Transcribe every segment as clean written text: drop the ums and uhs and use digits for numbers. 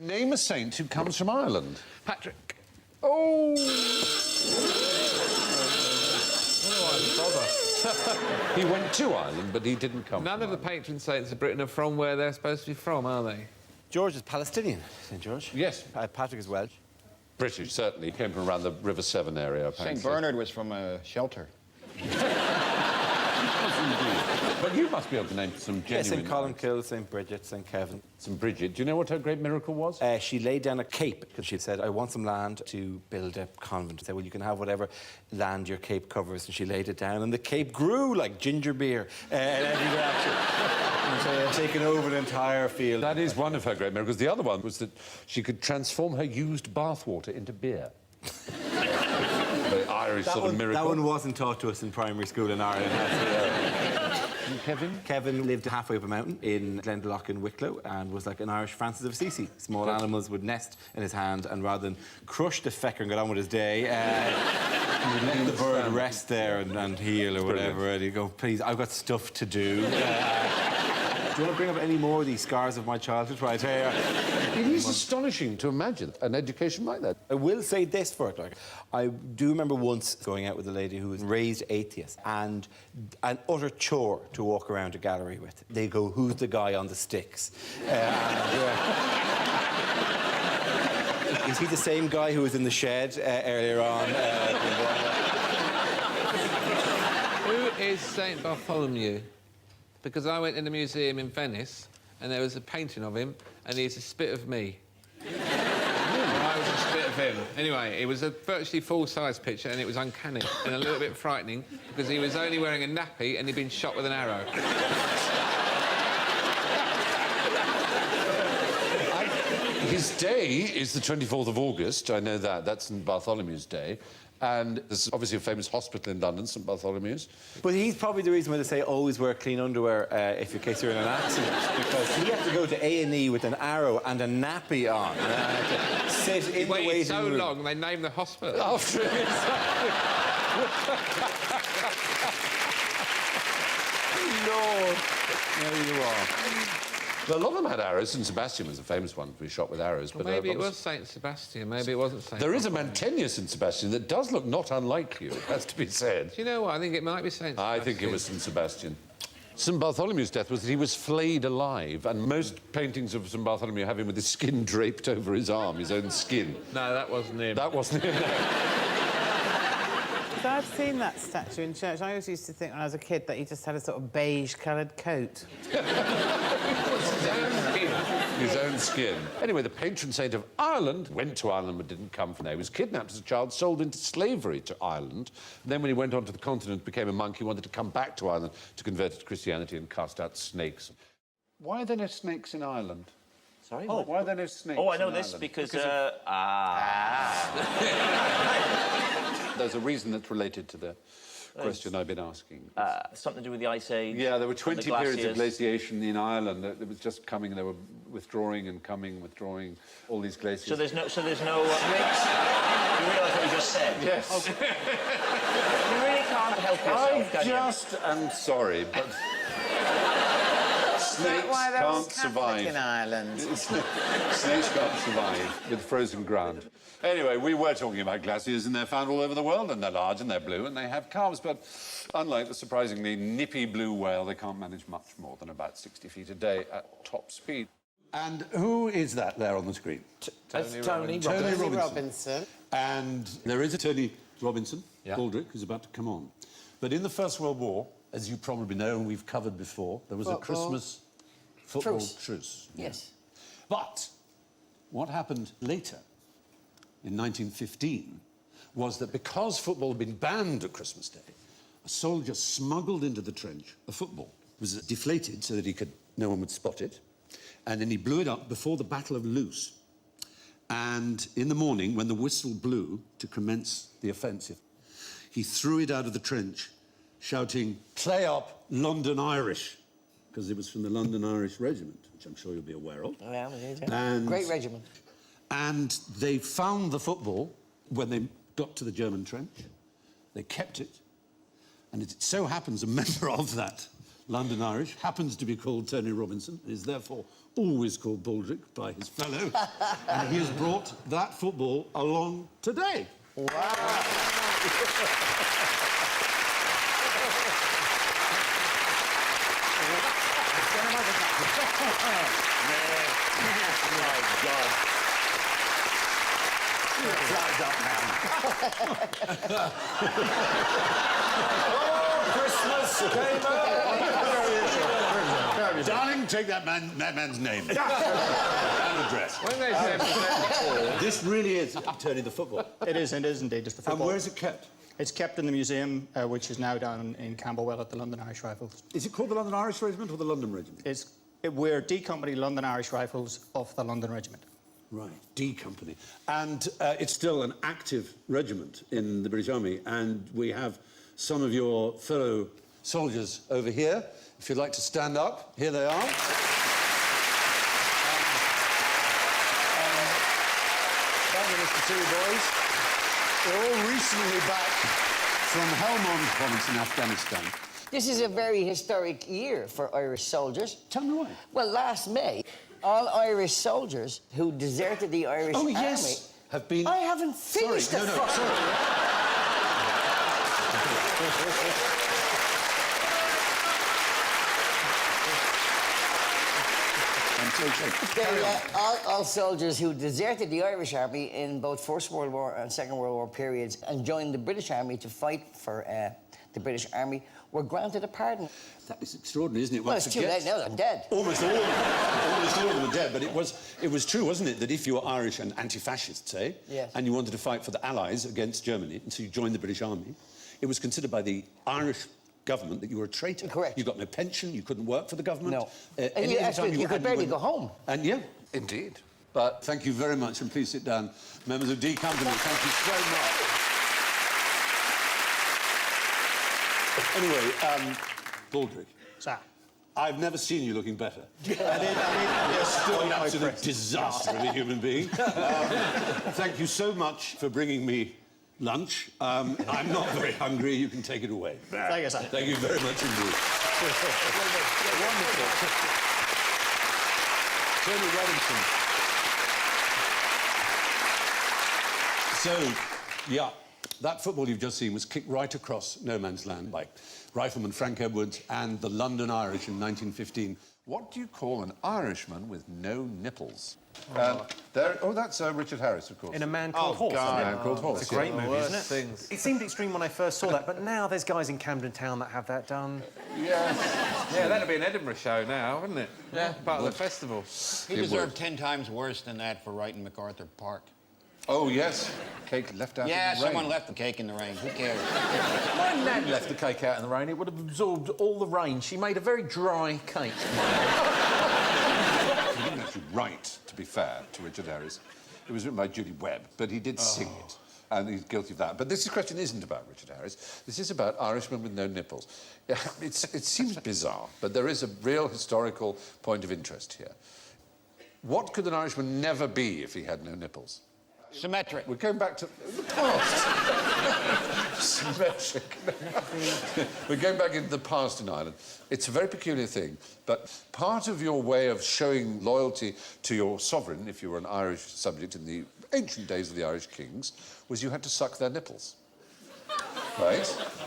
Name a saint who comes from Ireland. Patrick. Oh! He went to Ireland, but he didn't come None of the patron saints of Britain are from where they're supposed to be from, are they? George is Palestinian, St George. Yes. Patrick is Welsh. British, certainly. He came from around the River Severn area, apparently. St Bernard was from a shelter. But you must be able to name some genuine... Yeah, St Columkill, St Bridget, St Kevin. St Bridget. Do you know what her great miracle was? She laid down a cape because she said, I want some land to build a convent. She said, well, you can have whatever land your cape covers. And she laid it down, and the cape grew like ginger beer in every direction. And so taken over the entire field. That is one of her great miracles. The other one was that she could transform her used bathwater into beer. Very Irish sort of miracle. That one wasn't taught to us in primary school in Ireland. And Kevin? Kevin lived halfway up a mountain in Glendalough in Wicklow and was like an Irish Francis of Assisi. Small animals would nest in his hand, and rather than crush the fecker and get on with his day, he would let the bird rest there and heal or whatever. And he'd go, please, I've got stuff to do. Do you want to bring up any more of these scars of my childhood? Right here. It is astonishing to imagine an education like that. I will say this for it, like, I do remember once going out with a lady who was raised atheist, and an utter chore to walk around a gallery with. They go, who's the guy on the sticks? Is he the same guy who was in the shed earlier on? Who is St Bartholomew? Because I went in the museum in Venice and there was a painting of him and he's a spit of me. I was a spit of him. Anyway, it was a virtually full-size picture and it was uncanny and a little bit frightening because he was only wearing a nappy and he'd been shot with an arrow. His day is the 24th of August, I know that. That's St Bartholomew's Day. And there's obviously a famous hospital in London, St Bartholomew's. But he's probably the reason why they say always wear clean underwear in case you're in an accident, because he had to go to A&E with an arrow and a nappy on. And to sit in the waiting so room. long, they named the hospital. After it. Lord. There you are. Well, a lot of them had arrows. St Sebastian was a famous one to be shot with arrows. Well, but maybe it was St Sebastian, maybe it wasn't St There is a Mantegna St Sebastian that does look not unlike you, it has to be said. Do you know what? I think it might be St Sebastian. I think it was St Sebastian. St Bartholomew's death was that he was flayed alive, and most paintings of St Bartholomew have him with his skin draped over his arm, his own skin. No, that wasn't him. That wasn't him, no. So I've seen that statue in church. I always used to think when I was a kid that he just had a sort of beige-coloured coat. His own skin. Anyway, the patron saint of Ireland went to Ireland but didn't come from there. He was kidnapped as a child, sold into slavery to Ireland. And then when he went on to the continent, became a monk, he wanted to come back to Ireland to convert to Christianity and cast out snakes. Why are there no snakes in Ireland? Sorry? Oh, why are there no snakes Oh, I know in this Ireland? because There's a reason that's related to the question I've been asking. something to do with the Ice Age. Yeah, there were 20 the periods of glaciers. glaciation in Ireland. It was just coming, they were withdrawing and coming, withdrawing, all these glaciers. So there's no... You realise what you just said? Yes. You really can't help yourself, can you? I just am sorry, but snakes Why there was can't Catholic survive. in Ireland? Snakes can't survive with frozen ground. Anyway, we were talking about glaciers, and they're found all over the world, and they're large and they're blue and they have calves, but unlike the surprisingly nippy blue whale, they can't manage much more than about 60 feet a day at top speed. And who is that there on the screen? Tony Robinson. And there is a Tony Robinson, Baldrick, who's about to come on. But in the First World War, as you probably know and we've covered before, there was a Christmas football truce. Yes. But what happened later, in 1915, was that because football had been banned at Christmas Day, a soldier smuggled into the trench a football. It was deflated so that no one would spot it, and then he blew it up before the Battle of Loos. And in the morning, when the whistle blew to commence the offensive, he threw it out of the trench, shouting, "Play up, London Irish," because it was from the London Irish Regiment, which I'm sure you'll be aware of. Oh, yeah, and great regiment. And they found the football when they got to the German trench. They kept it. And it so happens a member of that London Irish happens to be called Tony Robinson, and is therefore always called Baldrick by his fellow, and he has brought that football along today. Christmas came Darling, take that man's name and address. When they say present This really is turning the football. It is indeed just the And football. where is it kept? It's kept in the museum, which is now down in Camberwell at the London Irish Rifles. Is it called the London Irish Regiment or the London Regiment? We're D Company London Irish Rifles of the London Regiment. Right, D Company. And it's still an active regiment in the British Army, and we have some of your fellow soldiers over here. If you'd like to stand up, here they are. Panelists, the two boys. They're all recently back from Helmand province in Afghanistan. This is a very historic year for Irish soldiers. Tell me why. Well, last May, all Irish soldiers who deserted the Irish Oh, army... yes, have been... I haven't finished sorry, the no, sorry. All soldiers who deserted the Irish army in both First World War and Second World War periods and joined the British Army to fight for the British Army were granted a pardon. That is extraordinary, isn't it? Well, it's too late now, they're dead. Almost all of them. Almost all of them are dead. But it was true, wasn't it, that if you were Irish and anti-fascist, say, yes, and you wanted to fight for the Allies against Germany, and so you joined the British Army, it was considered by the Irish government that you were a traitor. Correct. You got no pension, you couldn't work for the government. No. Any other time You could barely went- go home. And yeah, indeed. But thank you very much, and please sit down. Members of D Company, thank you so much. Anyway, Baldrick. Sir. I've never seen you looking better. You're Still an absolute disaster of a human being. Thank you so much for bringing me lunch. I'm not very hungry. You can take it away. Thank you, sir. Thank you very much indeed. Wonderful. Tony Robinson. So, yeah, that football you've just seen was kicked right across no man's land by Rifleman Frank Edwards and the London Irish in 1915. What do you call an Irishman with no nipples? That's Richard Harris, of course. In A Man Called Horse. Man Called Horse. It's a great yeah. movie, isn't it? things. It seemed extreme when I first saw that, but now there's guys in Camden Town that have that done. Yes. Yeah, that'd be an Edinburgh show now, wouldn't it? Yeah. Part of the festival. He deserved 10 times worse than that for writing MacArthur Park. Oh, yes. Cake left out Yeah, in the rain. someone left the cake in the rain. Who cares? My nan left the cake out in the rain. It would have absorbed all the rain. She made a very dry cake. He didn't actually write, to be fair, to Richard Harris. It was written by Judy Webb, but he did sing it. And he's guilty of that. But this question isn't about Richard Harris. This is about Irishmen with no nipples. It seems bizarre, but there is a real historical point of interest here. What could an Irishman never be if he had no nipples? Symmetric. We're going back to the past. Symmetric. We're going back into the past in Ireland. It's a very peculiar thing, but part of your way of showing loyalty to your sovereign, if you were an Irish subject in the ancient days of the Irish kings, was you had to suck their nipples. Right?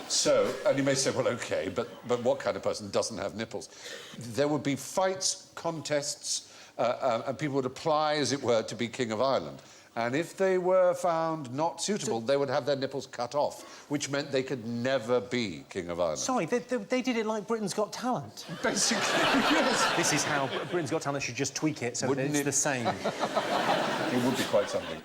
So, and you may say, well, OK, but what kind of person doesn't have nipples? There would be fights, contests, and people would apply, as it were, to be King of Ireland. And if they were found not suitable, they would have their nipples cut off, which meant they could never be King of Ireland. Sorry, they did it like Britain's Got Talent. Basically, yes. This is how Britain's Got Talent should just tweak it so that it's the same. It would be quite something.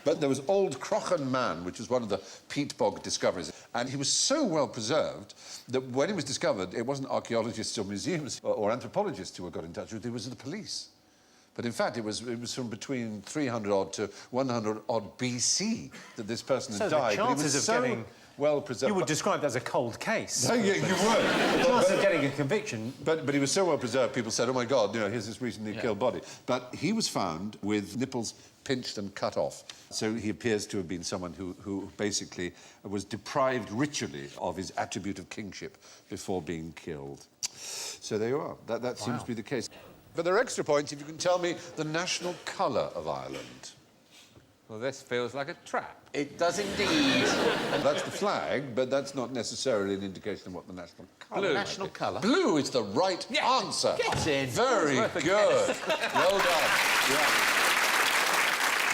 But there was Old Crochan Man, which was one of the peat bog discoveries, and he was so well preserved that when he was discovered, it wasn't archaeologists or museums or anthropologists who got in touch with it, it was the police. But in fact, it was from between 300-odd to 100-odd BC that this person had died. So the chances of getting... well preserved. You would describe that as a cold case. No, you would. The chances of getting a conviction... But he was so well preserved, people said, oh, my God, here's this recently killed body. But he was found with nipples pinched and cut off. So he appears to have been someone who basically was deprived ritually of his attribute of kingship before being killed. So there you are. That seems to be the case. But there are extra points if you can tell me the national colour of Ireland. Well, this feels like a trap. It does indeed. That's the flag, but that's not necessarily an indication of what the national colour Blue. is. National colour. Blue is the right answer. Get in. Very Worth a good. Well done. Yeah.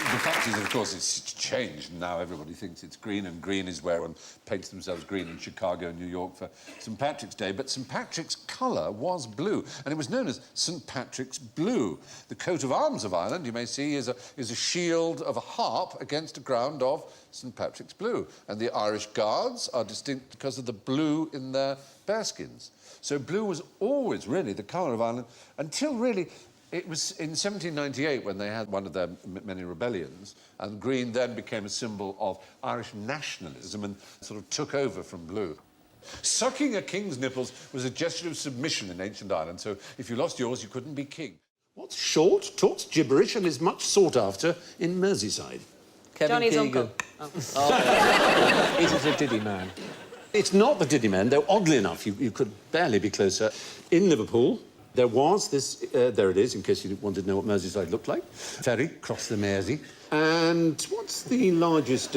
The fact is, of course, it's changed. Now everybody thinks it's green, and green is where one paints themselves green in Chicago and New York for St. Patrick's Day. But St. Patrick's colour was blue, and it was known as St. Patrick's blue. The coat of arms of Ireland, you may see, is a shield of a harp against a ground of St. Patrick's blue. And the Irish Guards are distinct because of the blue in their bearskins. So blue was always really the colour of Ireland until really... It was in 1798 when they had one of their many rebellions, and green then became a symbol of Irish nationalism and sort of took over from blue. Sucking a king's nipples was a gesture of submission in ancient Ireland, so if you lost yours, you couldn't be king. What's short, talks gibberish, and is much sought after in Merseyside? Kevin Johnny's Keegan. uncle. Is it a diddy man? It's not the Diddy Men, though oddly enough, you could barely be closer. In Liverpool, there was this, there it is, in case you wanted to know what Merseyside looked like. Ferry, cross the Mersey. And what's the largest,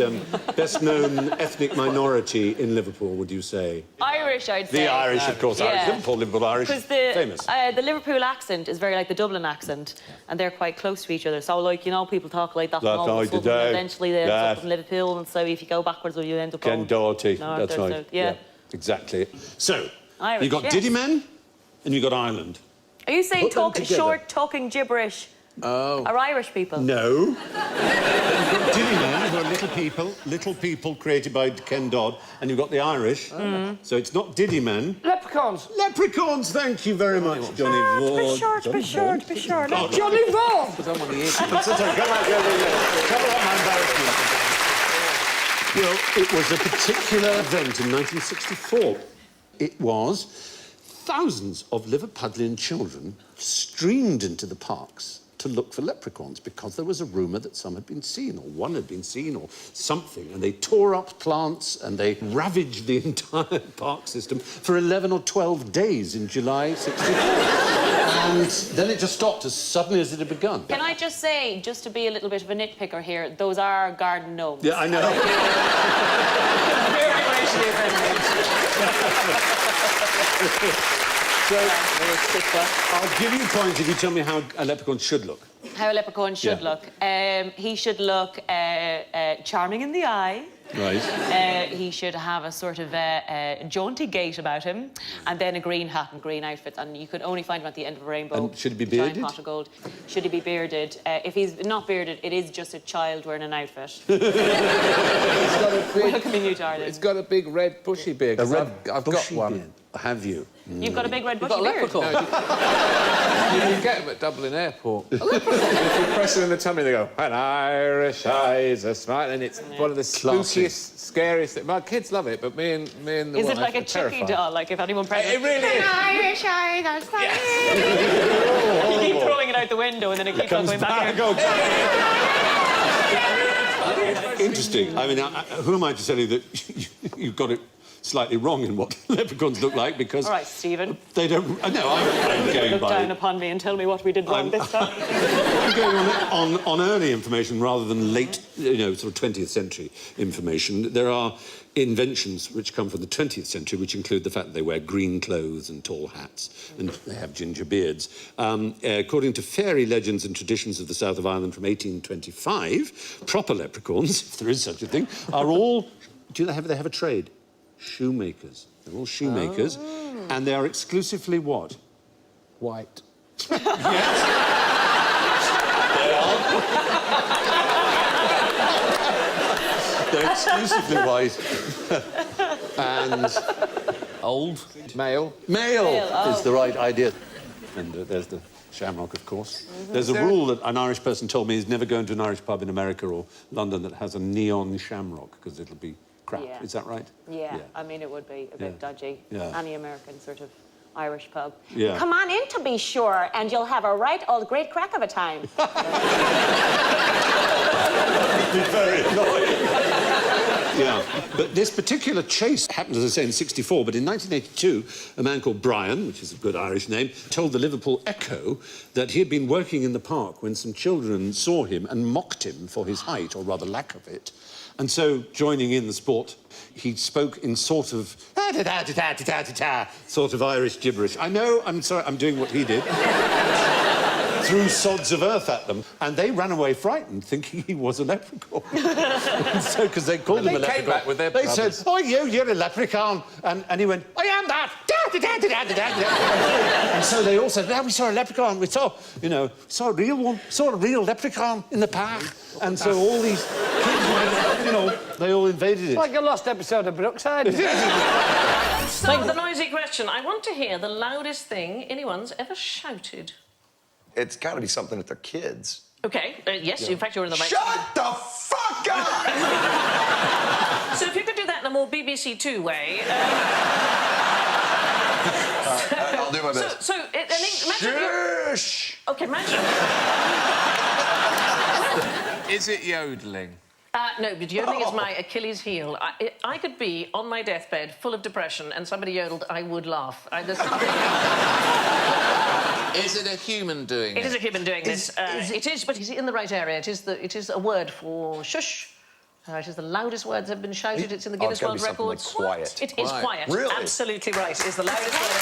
best-known ethnic minority in Liverpool, would you say? Irish, I'd say. The Irish, of course. Yeah. Irish. Liverpool Irish, Because famous. the Liverpool accent is very like the Dublin accent, and they're quite close to each other. So, like, you know, people talk like that from all of a sudden, and eventually they end up in Liverpool, and so if you go backwards, you end up Ken Doherty, north that's or right. south. Yeah. Exactly. So, Irish, you got yes. Diddy Men and you got Ireland. Are you saying Put them together. short talking gibberish are Irish people? No. Diddy Men were little people created by Ken Dodd, and you've got the Irish. So it's not Diddy Men. Leprechauns. Leprechauns, thank you very much, Johnny Vaughan. Be short. God. Johnny Vaughan. Because I'm on the edge. Come on, my embarrassment. Well, it was a particular event in 1964. It was thousands of Liverpudlian children streamed into the parks to look for leprechauns because there was a rumour that some had been seen, or one had been seen, or something. And they tore up plants and they ravaged the entire park system for 11 or 12 days in July 64. And then it just stopped as suddenly as it had begun. Can I just say, just to be a little bit of a nitpicker here, those are garden gnomes. Yeah, I know. Very racially offended. So, I'll give you points if you tell me how a leprechaun should look. How a leprechaun should look. He should look charming in the eye. Right. He should have a sort of jaunty gait about him, and then a green hat and green outfit. And you could only find him at the end of a rainbow. And should he be giant bearded? pot of gold. Should he be bearded? If he's not bearded, it is just a child wearing an outfit. Welcoming you to Ireland. It's got a big red bushy beard. 'Cause I've got bushy one. beard. Have you? You've got a big red You've bushy got a beard. leprechaun. You can get them at Dublin Airport. If you press them in the tummy, they go, an Irish eyes are smile, and it's one of the spookiest, scariest things. My kids love it, but me and the Is wife it like a are Chucky terrified. doll? Like if anyone presses It really is. Irish eye, that's You keep throwing it out the window and then it keeps on going back in. Interesting. I mean, who am I to tell you that you've got it slightly wrong in what leprechauns look like, because... All right, Stephen. They don't... No, I'm going Look by... down upon me and tell me what we did wrong this time. I'm going on early information rather than late, sort of 20th century information. There are inventions which come from the 20th century, which include the fact that they wear green clothes and tall hats, and they have ginger beards. According to fairy legends and traditions of the south of Ireland from 1825, proper leprechauns, if there is such a thing, are all... They have a trade? Shoemakers. They're all shoemakers, and they are exclusively what? White. Yes. They're exclusively white. And... Old. Male. Male is the right idea. And there's the shamrock, of course. There's a rule that an Irish person told me is never go into an Irish pub in America or London that has a neon shamrock, because it'll be crap. Yeah. Is that right? Yeah, I mean, it would be a bit dodgy. Yeah. Any American sort of Irish pub. Yeah. Come on in, to be sure, and you'll have a right old great crack of a time. It'd be very annoying. Yeah. But this particular chase happened, as I say, in '64, but in 1982, a man called Brian, which is a good Irish name, told the Liverpool Echo that he had been working in the park when some children saw him and mocked him for his height, or rather lack of it. And so, joining in the sport, he spoke in sort of sort of Irish gibberish. I know, I'm sorry, I'm doing what he did. Threw sods of earth at them, and they ran away frightened, thinking he was a leprechaun. So, because they called him a leprechaun. Came back with their they brothers. said, "Oh, you're a leprechaun," and he went, "I am that." And so they all said, "Yeah, we saw a leprechaun. We saw, saw a real one, saw a real leprechaun in the park." And so all these kids, they all invaded it. Like a lost episode of Brookside. So, the noisy question. I want to hear the loudest thing anyone's ever shouted. It's got to be something at their kids. OK, yes, in fact, you're in the right... Shut the fuck up! So if you could do that in a more BBC Two way... I'll do my best. Imagine Shush! OK, imagine... Is it yodeling? No, but yodeling is my Achilles heel. I could be on my deathbed, full of depression, and somebody yodeled, I would laugh. There's something... Is it a human doing it? It is a human doing this. It is, but he's in the right area. It is a word for shush. It is the loudest words that have been shouted. It's in the Guinness World Records. Like quiet. It is quiet. Really? Absolutely right. It is the loudest word ever.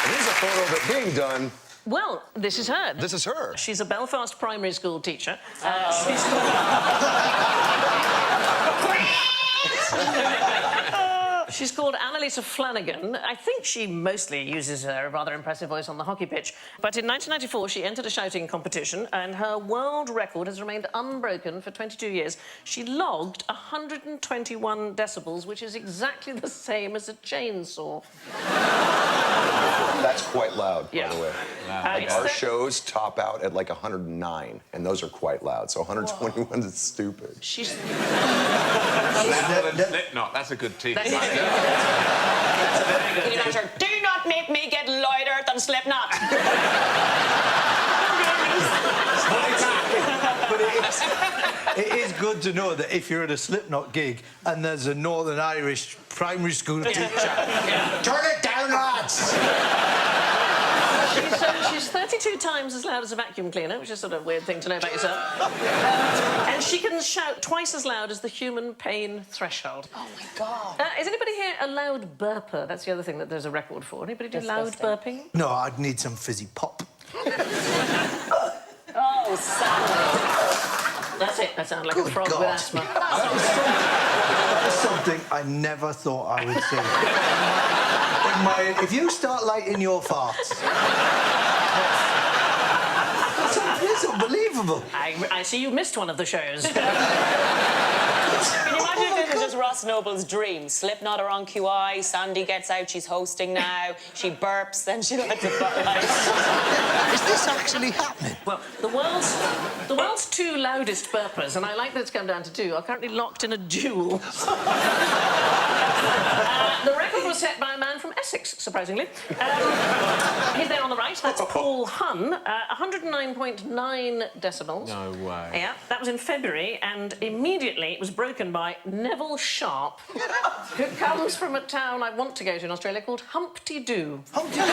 Here's a photo of it being done. Well, this is her. This is her. She's a Belfast primary school teacher. She's called Annalisa Flanagan. I think she mostly uses her rather impressive voice on the hockey pitch. But in 1994, she entered a shouting competition, and her world record has remained unbroken for 22 years. She logged 121 decibels, which is exactly the same as a chainsaw. That's quite loud, by the way. Like our shows top out at like 109, and those are quite loud. So 121 is stupid. She's... Slipknot, that's a good team. Can you imagine? Do not make me get louder than Slipknot. But it is good to know that if you're at a Slipknot gig and there's a Northern Irish primary school teacher, turn it down, lads! She's 32 times as loud as a vacuum cleaner, which is sort of a weird thing to know about yourself. And she can shout twice as loud as the human pain threshold. Oh, my God. Is anybody here a loud burper? That's the other thing that there's a record for. Anybody do loud burping? No, I'd need some fizzy pop. Oh, Sally. That's it. That sounds like a frog with asthma. That is something I never thought I would say. If you start lighting your farts... It's unbelievable. I see you missed one of the shows. Can you imagine if it was just Ross Noble's dream? Slipknot are on QI, Sandy gets out, she's hosting now, she burps, then she lets the spotlight. Is this actually happening? Well, the world's two loudest burpers, and I like that it's come down to two, are currently locked in a duel. The record was set by a man from Essex, surprisingly. He's there on the right. That's Paul Hunn. 109.9 decibels. No way. Yeah, that was in February, and immediately it was broken by Neville Sharp, who comes from a town I want to go to in Australia called Humpty Doo. Humpty Doo?